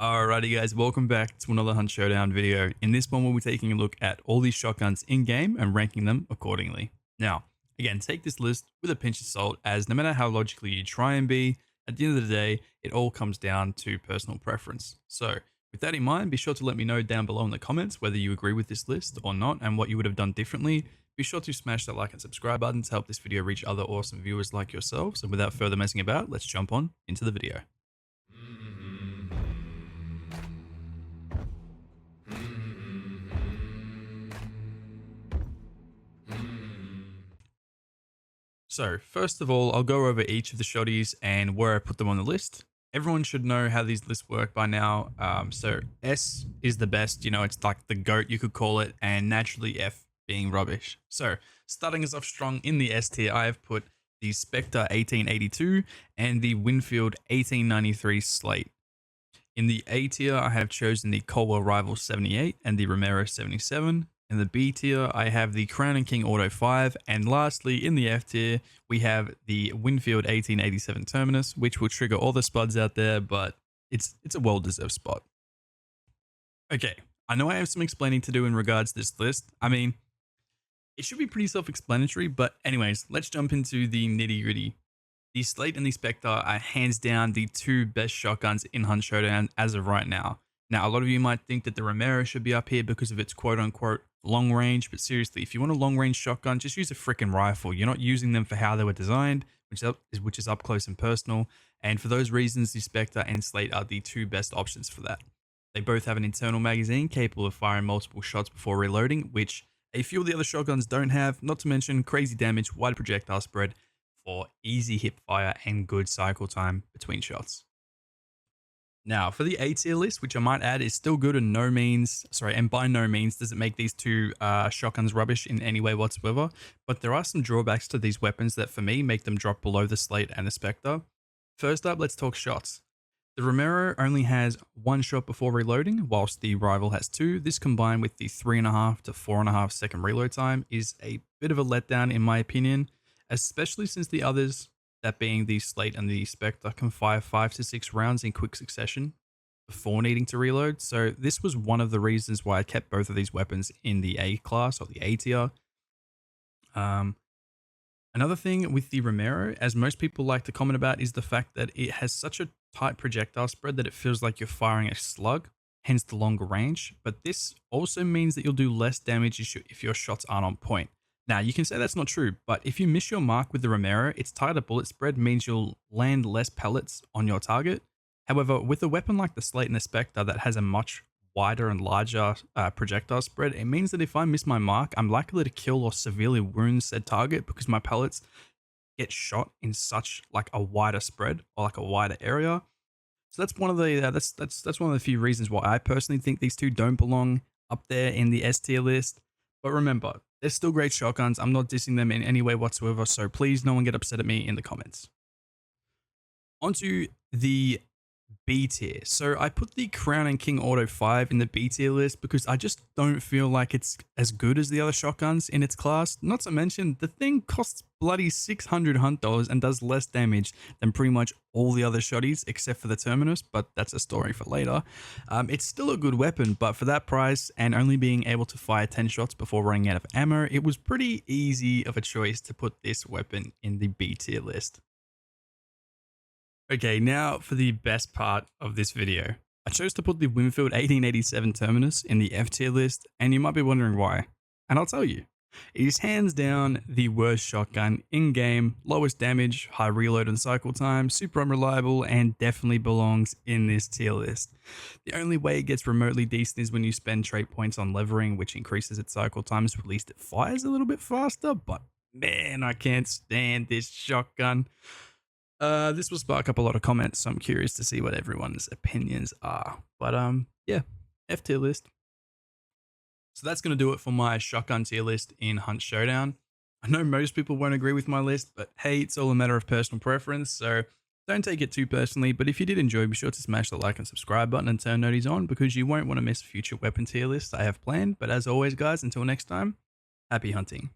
Alrighty guys, welcome back to another Hunt Showdown video. In this one, we'll be taking a look at all these shotguns in-game and ranking them accordingly. Now, again, take this list with a pinch of salt, as no matter how logically you try and be, at the end of the day, it all comes down to personal preference. So, with that in mind, be sure to let me know down below in the comments whether you agree with this list or not and what you would have done differently. Be sure to smash that like and subscribe button to help this video reach other awesome viewers like yourselves. And without further messing about, let's jump on into the video. So first of all, I'll go over each of the shotties and where I put them on the list. Everyone should know how these lists work by now. So S is the best, it's like the GOAT, you could call it, and naturally F being rubbish. So starting us off strong in the S tier, I have put the Spectre 1882 and the Winfield 1893 Slate. In the A tier, I have chosen the Colwell Rival 78 and the Romero 77. In the B tier, I have the Crown and King Auto 5. And lastly, in the F tier, we have the Winfield 1887 Terminus, which will trigger all the spuds out there, but it's a well-deserved spot. Okay, I know I have some explaining to do in regards to this list. I mean, it should be pretty self-explanatory, but anyways, let's jump into the nitty-gritty. The Slate and the Spectre are hands down the two best shotguns in Hunt Showdown as of right now. Now, a lot of you might think that the Romero should be up here because of its quote-unquote long range, but seriously, if you want a long-range shotgun, just use a freaking rifle. You're not using them for how they were designed, which is up close and personal, and for those reasons, the Spectre and Slate are the two best options for that. They both have an internal magazine capable of firing multiple shots before reloading, which a few of the other shotguns don't have, not to mention crazy damage, wide projectile spread for easy hip fire and good cycle time between shots. Now, for the A tier list, which I might add is still good and by no means does it make these two shotguns rubbish in any way whatsoever, but there are some drawbacks to these weapons that for me make them drop below the Slate and the Spectre. First up, let's talk shots. The Romero only has one shot before reloading, whilst the Rival has two. This combined with the 3.5 to 4.5 second reload time is a bit of a letdown in my opinion, especially since the others, that being the Slate and the Spectre, can fire 5 to 6 rounds in quick succession before needing to reload. So this was one of the reasons why I kept both of these weapons in the A class or the A tier. Another thing with the Romero, as most people like to comment about, is the fact that it has such a tight projectile spread that it feels like you're firing a slug, hence the longer range. But this also means that you'll do less damage if your shots aren't on point. Now, you can say that's not true, but if you miss your mark with the Romero, its tighter bullet spread means you'll land less pellets on your target. However, with a weapon like the Slate and the Spectre that has a much wider and larger projectile spread, it means that if I miss my mark, I'm likely to kill or severely wound said target because my pellets get shot in such like a wider spread or like a wider area. So that's one of the that's one of the few reasons why I personally think these two don't belong up there in the S tier list. But remember, they're still great shotguns. I'm not dissing them in any way whatsoever, so please no one get upset at me in the comments. Onto the B tier. So I put the Crown and King Auto 5 in the B tier list because I just don't feel like it's as good as the other shotguns in its class. Not to mention, the thing costs bloody 600 Hunt dollars and does less damage than pretty much all the other shotties except for the Terminus, but that's a story for later. It's still a good weapon, but for that price and only being able to fire 10 shots before running out of ammo, it was pretty easy of a choice to put this weapon in the B tier list. Okay, now for the best part of this video. I chose to put the Winfield 1887 Terminus in the F tier list, and you might be wondering why. And I'll tell you. It is hands down the worst shotgun in-game, lowest damage, high reload and cycle time, super unreliable, and definitely belongs in this tier list. The only way it gets remotely decent is when you spend trait points on levering, which increases its cycle time, so at least it fires a little bit faster, but man, I can't stand this shotgun. This will spark up a lot of comments, so I'm curious to see what everyone's opinions are. But yeah, F tier list. So that's going to do it for my shotgun tier list in Hunt Showdown. I know most people won't agree with my list, but hey, it's all a matter of personal preference, so don't take it too personally. But if you did enjoy, be sure to smash the like and subscribe button and turn noties on because you won't want to miss future weapon tier lists I have planned. But as always, guys, until next time, happy hunting.